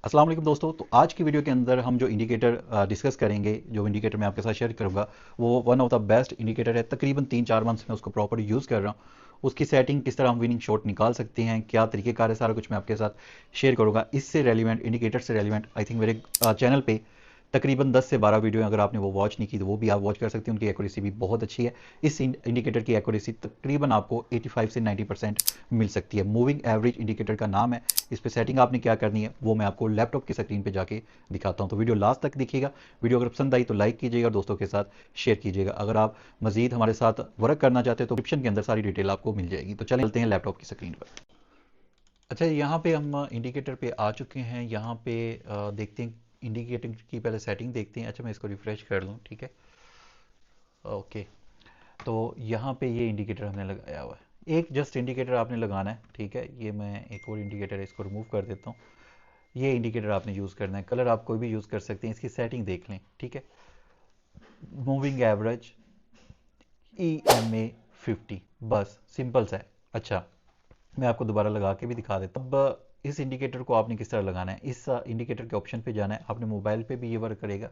अस्सलाम वालेकुम दोस्तों। तो आज की वीडियो के अंदर हम जो इंडिकेटर डिस्कस करेंगे, जो इंडिकेटर मैं आपके साथ शेयर करूंगा, वो one of the best indicator है। तकरीबन 3-4 मंथ्स में उसको प्रॉपर यूज़ कर रहा हूँ। उसकी सेटिंग किस तरह हम विनिंग शॉट निकाल सकते हैं, क्या तरीक़ेकार है, सारा कुछ मैं आपके साथ शेयर करूँगा। इससे रेलिवेंट इंडिकेटर से रेलिवेंट आई थिंक मेरे चैनल पे तकरीबन 10 से 12 वीडियो, अगर आपने वो वॉच नहीं की तो वो भी आप वॉच कर सकते हैं। उनकी एक्यूरेसी भी बहुत अच्छी है। इस इंडिकेटर की एक्यूरेसी तकरीबन आपको 85 से 90% मिल सकती है। मूविंग एवरेज इंडिकेटर का नाम है। इस पे सेटिंग आपने क्या करनी है वो मैं आपको लैपटॉप की स्क्रीन पे जाके दिखाता हूँ। तो वीडियो लास्ट तक देखिएगा। वीडियो अगर पसंद आई तो लाइक कीजिएगा और दोस्तों के साथ शेयर कीजिएगा। अगर आप मजीद हमारे साथ वर्क करना चाहते हैं तो डिस्क्रिप्शन के अंदर सारी डिटेल आपको मिल जाएगी। तो चलते हैं लैपटॉप की स्क्रीन पर। अच्छा, यहाँ पे हम इंडिकेटर पे आ चुके हैं। यहाँ पे देखते हैं इंडिकेटर की पहले सेटिंग देखते हैं। अच्छा, मैं इसको रिफ्रेश कर लूँ, ठीक है। ओके, तो यहाँ पे ये इंडिकेटर हमने लगाया हुआ है। एक जस्ट इंडिकेटर आपने लगाना है, ठीक है। ये मैं एक और इंडिकेटर है, इसको रिमूव कर देता हूँ। ये इंडिकेटर आपने यूज़ करना है। कलर आप कोई भी यूज़ कर सकते हैं। इसकी सेटिंग देख लें, ठीक है। मूविंग एवरेज EMA 50, बस सिंपल सा है। अच्छा, मैं आपको दोबारा लगा के भी दिखा देता हूँ। अब इस इंडिकेटर को आपने किस तरह लगाना है, इस इंडिकेटर के ऑप्शन पे जाना है। आपने मोबाइल पे भी ये वर्क करेगा,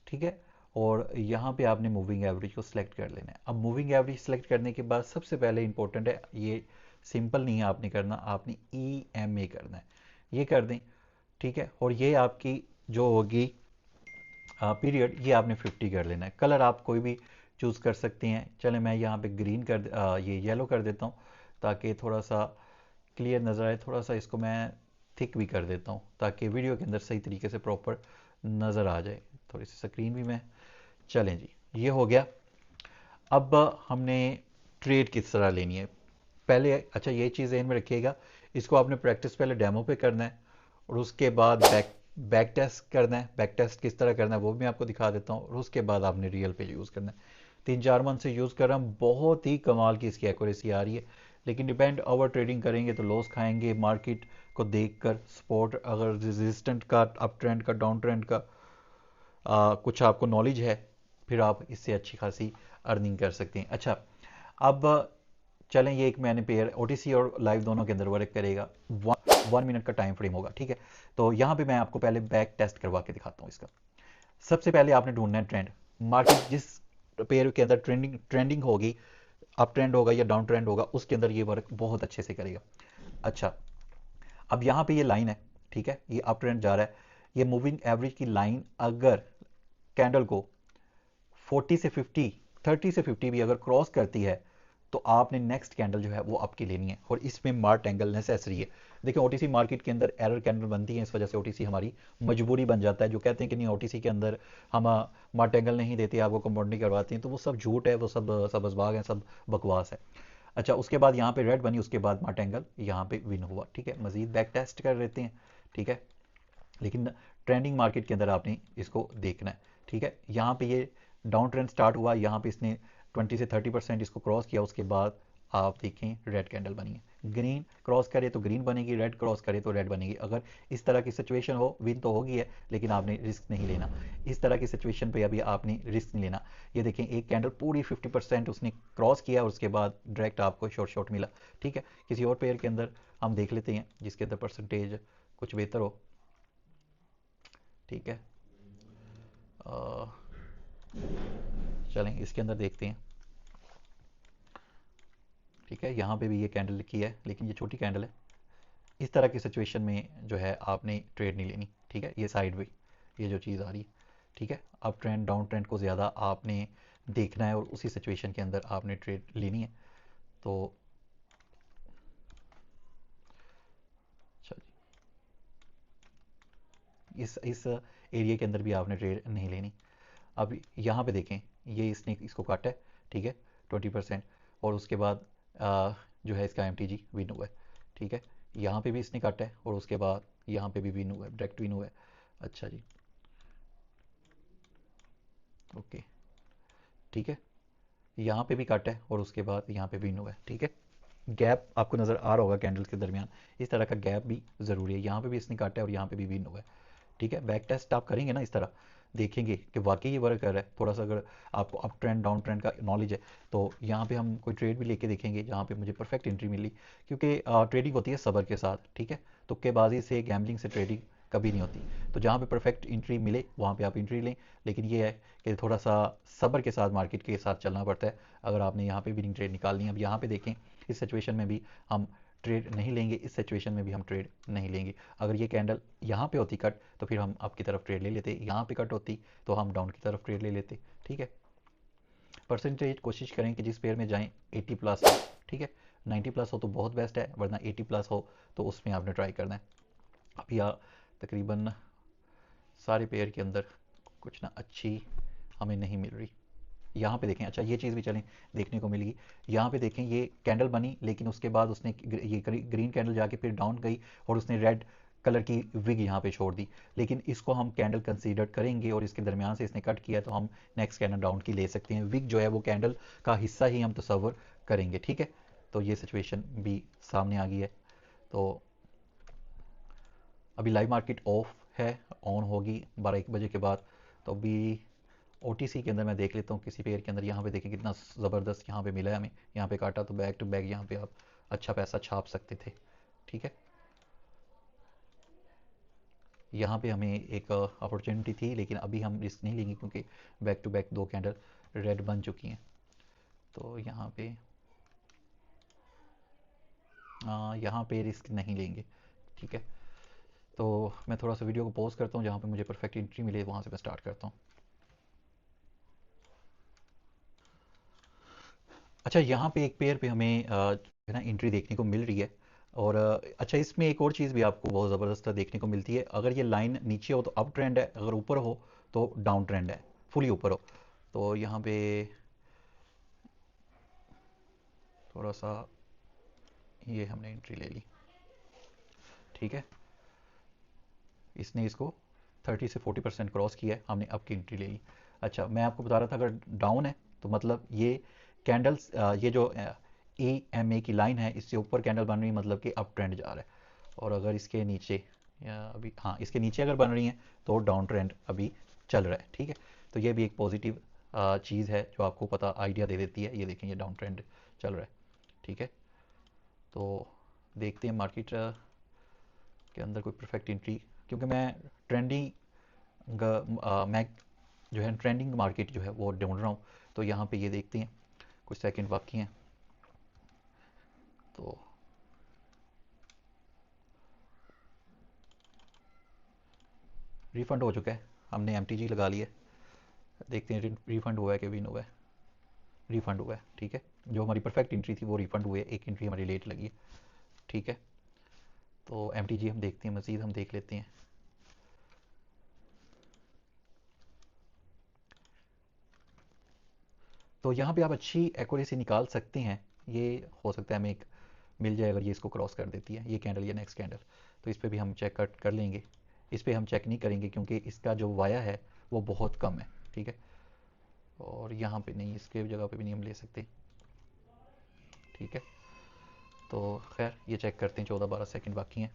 ठीक है। और यहाँ पे आपने मूविंग एवरेज को सिलेक्ट कर लेना है। अब मूविंग एवरेज सेलेक्ट करने के बाद सबसे पहले इंपॉर्टेंट है, ये सिंपल नहीं है आपने करना, आपने EMA करना है। ये कर दें, ठीक है। और ये आपकी जो होगी पीरियड, ये आपने 50 कर लेना है। कलर आप कोई भी चूज़ कर सकते हैं। चले मैं यहाँ पे ग्रीन ये येलो कर देता हूँ ताकि थोड़ा सा क्लियर नज़र आए। थोड़ा सा इसको मैं थिक भी कर देता हूँ ताकि वीडियो के अंदर सही तरीके से प्रॉपर नज़र आ जाए। थोड़ी सी स्क्रीन भी मैं, चलें जी, ये हो गया। अब हमने ट्रेड किस तरह लेनी है पहले। अच्छा, ये चीज़ ध्यान में रखिएगा, इसको आपने प्रैक्टिस पहले डेमो पे करना है और उसके बाद बैक टेस्ट करना है। बैक टेस्ट किस तरह करना है वो भी मैं आपको दिखा देता हूँ। और उसके बाद आपने रियल पे यूज़ करना है। 3-4 मंथ से यूज़ कर रहा हूँ, बहुत ही कमाल की इसकी एक्यूरेसी आ रही है। लेकिन डिपेंड, ओवर ट्रेडिंग करेंगे तो लॉस खाएंगे। मार्केट को देखकर सपोर्ट, अगर रेजिस्टेंट का, अप ट्रेंड का, डाउन ट्रेंड का कुछ आपको नॉलेज है, फिर आप इससे अच्छी खासी अर्निंग कर सकते हैं। अच्छा, अब चलें, ये एक मैंने पेयर OTC और लाइव दोनों के अंदर वर्क करेगा। 1 मिनट का टाइम फ्रेम होगा, ठीक है। तो यहाँ पे मैं आपको पहले बैक टेस्ट करवा के दिखाता हूँ इसका। सबसे पहले आपने ढूंढना है ट्रेंड। मार्केट जिस पेयर के अंदर ट्रेंडिंग होगी, अप ट्रेंड होगा या डाउन ट्रेंड होगा, उसके अंदर ये वर्क बहुत अच्छे से करेगा। अच्छा, अब यहाँ पे ये लाइन है, ठीक है, ये अप ट्रेंड जा रहा है। ये मूविंग एवरेज की लाइन अगर कैंडल को 40 से 50, 30 से 50 भी अगर क्रॉस करती है तो आपने नेक्स्ट कैंडल जो है वो आपकी लेनी है। और इसमें मार्ट एंगल नेसेसरी है। देखिए, OTC मार्केट के अंदर एरर कैंडल बनती है, इस वजह से OTC हमारी मजबूरी बन जाता है। जो कहते हैं कि नहीं, OTC के अंदर हम मार्ट एंगल नहीं देते, आपको कंपाउंडिंग करवाते हैं, तो वो सब झूठ है, वो सब सबजबाग है, सब बकवास है। अच्छा, उसके बाद यहाँ पे रेड बनी, उसके बाद मार्ट एंगल यहाँ पे विन हुआ, ठीक है। मजीद बैक टेस्ट कर लेते हैं, ठीक है। लेकिन ट्रेंडिंग मार्केट के अंदर आपने इसको देखना है, ठीक है। यहाँ पे ये डाउन ट्रेंड स्टार्ट हुआ, यहाँ पे इसने 20 से 30% इसको क्रॉस किया। उसके बाद आप देखें रेड कैंडल बनी है। ग्रीन क्रॉस करे तो ग्रीन बनेगी, रेड क्रॉस करे तो रेड बनेगी। अगर इस तरह की सिचुएशन हो, विन तो होगी है, लेकिन आपने रिस्क नहीं लेना। इस तरह की सिचुएशन पे अभी आपने रिस्क नहीं लेना। ये देखें, एक कैंडल पूरी 50% उसने क्रॉस किया और उसके बाद डायरेक्ट आपको शॉर्ट मिला, ठीक है। किसी और पेयर के अंदर हम देख लेते हैं जिसके अंदर परसेंटेज कुछ बेहतर हो, ठीक है। चलें इसके अंदर देखते हैं, ठीक है। यहाँ पे भी ये कैंडल लिखी है, लेकिन ये छोटी कैंडल है। इस तरह की सिचुएशन में जो है आपने ट्रेड नहीं लेनी, ठीक है। ये साइड वे, ये जो चीज़ आ रही है, ठीक है। अप ट्रेंड डाउन ट्रेंड को ज़्यादा आपने देखना है और उसी सिचुएशन के अंदर आपने ट्रेड लेनी है। तो चलिए, इस एरिया के अंदर भी आपने ट्रेड नहीं लेनी। अब यहाँ पे देखें, ये इसने इसको काटा है, ठीक है, 20%। और उसके बाद जो है इसका MTG विन हुआ है, ठीक है। यहाँ पे भी इसने काटा है और उसके बाद यहाँ पे भी विन हुआ है, डायरेक्ट विन हुआ है। अच्छा जी, ओके, ठीक है। यहाँ पे भी काटा है और उसके बाद यहाँ पे विन हुआ है, ठीक है। गैप आपको नज़र आ रहा होगा कैंडल्स के दरमियान, इस तरह का गैप भी ज़रूरी है। यहाँ पे भी इसने काटा है और यहाँ पे भी विन हुआ है, ठीक है। बैक टेस्ट आप करेंगे ना, इस तरह देखेंगे कि वाकई ये वर्क कर रहा है। थोड़ा सा अगर आपको अप ट्रेंड डाउन ट्रेंड का नॉलेज है तो यहाँ पे हम कोई ट्रेड भी लेके देखेंगे जहाँ पे मुझे परफेक्ट एंट्री मिली। क्योंकि ट्रेडिंग होती है सब्र के साथ, ठीक है। तुक्केबाजी से, गैम्बलिंग से ट्रेडिंग कभी नहीं होती। तो जहाँ पे परफेक्ट एंट्री मिले वहाँ पे आप एंट्री लें, लेकिन ये है कि थोड़ा सा सब्र के साथ मार्केट के साथ चलना पड़ता है अगर आपने यहाँ पे विनिंग ट्रेड निकालनी है। अब यहाँ पे देखें, इस सिचुएशन में भी हम ट्रेड नहीं लेंगे, इस सिचुएशन में भी हम ट्रेड नहीं लेंगे। अगर ये कैंडल यहाँ पे होती कट तो फिर हम अप की तरफ ट्रेड ले लेते, यहाँ पे कट होती तो हम डाउन की तरफ ट्रेड ले लेते। ठीक है, परसेंटेज कोशिश करें कि जिस पेयर में जाएं 80 प्लस हो। ठीक है, 90 प्लस हो तो बहुत बेस्ट है, वरना 80 प्लस हो तो उसमें आपने ट्राई करना है। अभी तकरीबन सारे पेयर के अंदर कुछ ना अच्छी हमें नहीं मिल रही। यहाँ पे देखें, अच्छा ये चीज़ भी चलें देखने को मिलेगी। यहाँ पे देखें, ये कैंडल बनी लेकिन उसके बाद उसने ये ग्रीन कैंडल जाके फिर डाउन गई और उसने रेड कलर की विग यहाँ पे छोड़ दी, लेकिन इसको हम कैंडल कंसीडर करेंगे और इसके दरमियान से इसने कट किया तो हम नेक्स्ट कैंडल डाउन की ले सकते हैं। विग जो है वो कैंडल का हिस्सा ही हम तस्वर करेंगे। ठीक है, तो ये सिचुएशन भी सामने आ गई है। तो अभी लाइव मार्केट ऑफ है, ऑन होगी 12-1 बजे के बाद। तो अभी ओटीसी के अंदर मैं देख लेता हूँ किसी पेयर के अंदर। यहाँ पे देखिए कितना ज़बरदस्त यहाँ पे मिला है हमें, यहाँ पे काटा तो बैक टू बैक यहाँ पे आप अच्छा पैसा छाप सकते थे। ठीक है, यहाँ पे हमें एक अपॉर्चुनिटी थी, लेकिन अभी हम रिस्क नहीं लेंगे क्योंकि back to back 2 candle red बन चुकी हैं। तो यहाँ पे रिस्क नहीं लेंगे। ठीक है, तो मैं थोड़ा सा वीडियो को पॉज करता हूँ, जहाँ पे मुझे परफेक्ट एंट्री मिले वहाँ से मैं स्टार्ट करता हूँ। अच्छा, यहाँ पे एक पेयर पे हमें जो है ना एंट्री देखने को मिल रही है। और अच्छा, इसमें एक और चीज़ भी आपको बहुत ज़बरदस्त देखने को मिलती है। अगर ये लाइन नीचे हो तो अप ट्रेंड है, अगर ऊपर हो तो डाउन ट्रेंड है, फुली ऊपर हो। तो यहाँ पे थोड़ा सा ये हमने एंट्री ले ली। ठीक है, इसने इसको 30 से 40% क्रॉस किया है, हमने अप की एंट्री ले ली। अच्छा, मैं आपको बता रहा था अगर डाउन है तो मतलब ये कैंडल्स, ये जो ई एम ए की लाइन है इससे ऊपर कैंडल बन रही है, मतलब कि अप ट्रेंड जा रहा है। और अगर इसके नीचे, या अभी हाँ इसके नीचे अगर बन रही हैं तो डाउन ट्रेंड अभी चल रहा है। ठीक है, तो ये भी एक पॉजिटिव चीज़ है जो आपको पता आइडिया दे देती है। ये देखें, ये डाउन ट्रेंड चल रहा है। ठीक है, तो देखते हैं मार्केट के अंदर कोई परफेक्ट एंट्री, क्योंकि मैं ट्रेंडिंग मैं जो है ट्रेंडिंग मार्केट जो है वो ढूंढ रहा हूँ। तो यहाँ पे ये देखते हैं, कुछ सेकंड बाकी हैं। तो रिफंड हो चुका है, हमने एम लगा लिया है। देखते हैं रिफंड हुआ है कि विन हुआ है। रिफंड हुआ है। ठीक है, जो हमारी परफेक्ट एंट्री थी वो रिफंड हुई है, एक एंट्री हमारी लेट लगी है। ठीक है, तो एम हम देखते हैं, मज़ीद हम देख लेते हैं। तो यहाँ पे आप अच्छी एक्यूरेसी निकाल सकते हैं। ये हो सकता है हमें एक मिल जाए अगर ये इसको क्रॉस कर देती है, ये कैंडल या नेक्स्ट कैंडल। तो इस पर भी हम चेक कर लेंगे। इस पर हम चेक नहीं करेंगे क्योंकि इसका जो वाया है वो बहुत कम है। ठीक है, और यहाँ पे नहीं, इसके जगह पे भी नहीं हम ले सकते। ठीक है, तो खैर ये चेक करते हैं, 14-12 सेकंड बाकी हैं।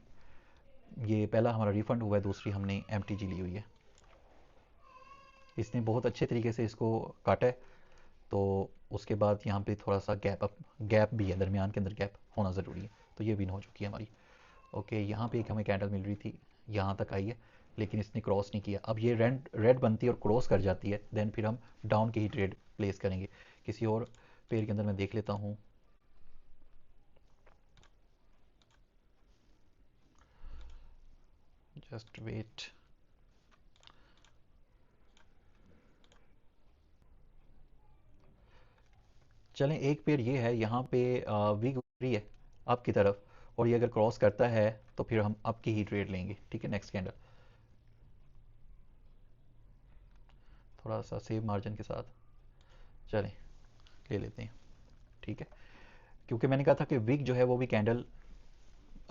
ये पहला हमारा रिफंड हुआ है, दूसरी हमने एम ली हुई है। इसने बहुत अच्छे तरीके से इसको काटा है। तो उसके बाद यहाँ पे थोड़ा सा गैप भी है, दरमियान के अंदर गैप होना ज़रूरी है। तो ये विन हो चुकी है हमारी। ओके, यहाँ पे एक हमें कैंडल मिल रही थी, यहाँ तक आई है, लेकिन इसने क्रॉस नहीं किया। अब ये रेड रेड बनती है और क्रॉस कर जाती है, देन फिर हम डाउन की ही ट्रेड प्लेस करेंगे। किसी और पेयर के अंदर मैं देख लेता हूँ। Just wait. चलें, एक पेयर ये है, यहाँ पे वीक रही है अप की तरफ, और ये अगर क्रॉस करता है तो फिर हम अप की ही ट्रेड लेंगे। ठीक है, नेक्स्ट कैंडल थोड़ा सा सेव मार्जिन के साथ चलें ले लेते हैं। ठीक है, क्योंकि मैंने कहा था कि विक जो है वो भी कैंडल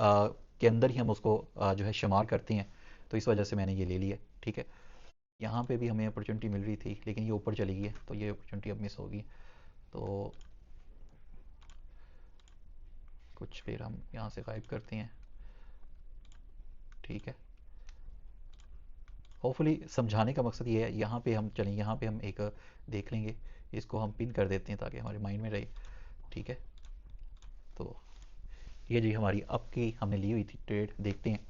के अंदर ही हम उसको जो है शुमार करते हैं, तो इस वजह से मैंने ये ले लिया। ठीक है, यहाँ पे भी हमें अपॉर्चुनिटी मिल रही थी लेकिन ये ऊपर चली गई है, तो ये अपॉर्चुनिटी अब मिस होगी। तो कुछ फिर हम यहाँ से गायब करते हैं। ठीक है, होपफुली समझाने का मकसद ये है। यहाँ पे हम चलें, यहाँ पे हम एक देख लेंगे, इसको हम पिन कर देते हैं ताकि हमारे माइंड में रहे। ठीक है, तो ये जी हमारी अप की हमने ली हुई थी ट्रेड, देखते हैं।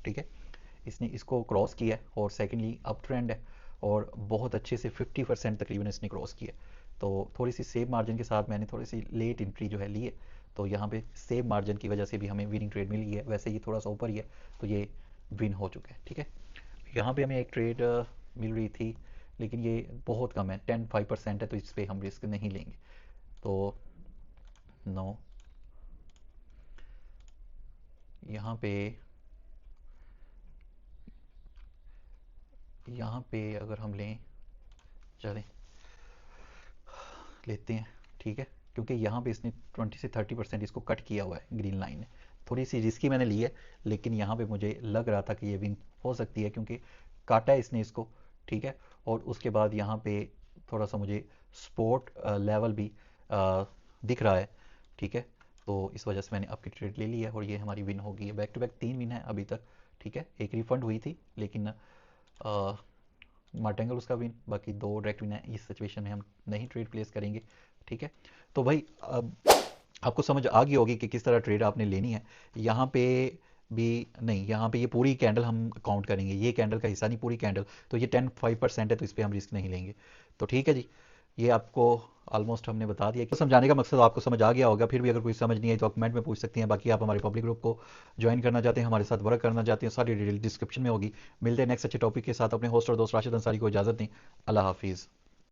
ठीक है, इसने इसको क्रॉस किया है और सेकेंडली अप ट्रेंड है और बहुत अच्छे से 50% तकरीबन इसने क्रॉस किया। तो थोड़ी सी सेव मार्जिन के साथ मैंने थोड़ी सी लेट एंट्री जो है ली है, तो यहाँ पे सेव मार्जिन की वजह से भी हमें विनिंग ट्रेड मिली है। वैसे ये थोड़ा सा ऊपर ही है तो ये विन हो चुका है, ठीक है। यहाँ पे हमें एक ट्रेड मिल रही थी लेकिन ये बहुत कम है, 10-5% है, तो इस पर हम रिस्क नहीं लेंगे। तो नो, यहाँ पे अगर हम लें, चलें लेते हैं, ठीक है। क्योंकि यहाँ पे इसने 20 से 30% इसको कट किया हुआ है ग्रीन लाइन ने। थोड़ी सी रिस्की मैंने ली है लेकिन यहाँ पे मुझे लग रहा था कि ये विन हो सकती है क्योंकि काटा है इसने इसको, ठीक है। और उसके बाद यहाँ पे थोड़ा सा मुझे स्पोर्ट लेवल भी दिख रहा है, ठीक है। तो इस वजह से मैंने आपकी ट्रेड ले ली है और ये हमारी विन हो गई है। बैक टू बैक 3 विन है अभी तक, ठीक है। एक रिफंड हुई थी लेकिन मार्टेंगल उसका विन, बाकी 2 डायरेक्ट विन है। इस सिचुएशन में हम नहीं ट्रेड प्लेस करेंगे, ठीक है। तो भाई अब आपको समझ आ गई होगी कि किस तरह ट्रेड आपने लेनी है। यहाँ पे भी नहीं, यहाँ पे ये पूरी कैंडल हम काउंट करेंगे, ये कैंडल का हिस्सा नहीं, पूरी कैंडल। तो ये 10-5% है तो इस पर हम रिस्क नहीं लेंगे। तो ठीक है जी, ये आपको ऑलमोस्ट हमने बता दिया। तो समझाने का मकसद आपको समझ आ गया होगा। फिर भी अगर कोई समझ नहीं आई तो आप कमेंट में पूछ सकती हैं। बाकी आप हमारे पब्लिक ग्रुप को ज्वाइन करना चाहते हैं, हमारे साथ वर्क करना चाहते हैं, सारी डिटेल डिस्क्रिप्शन में होगी। मिलते हैं नेक्स्ट अच्छे टॉपिक के साथ। अपने होस्ट और दोस्त राशिद अंसारी को इजाज़त दें। अल्लाह हाफिज़।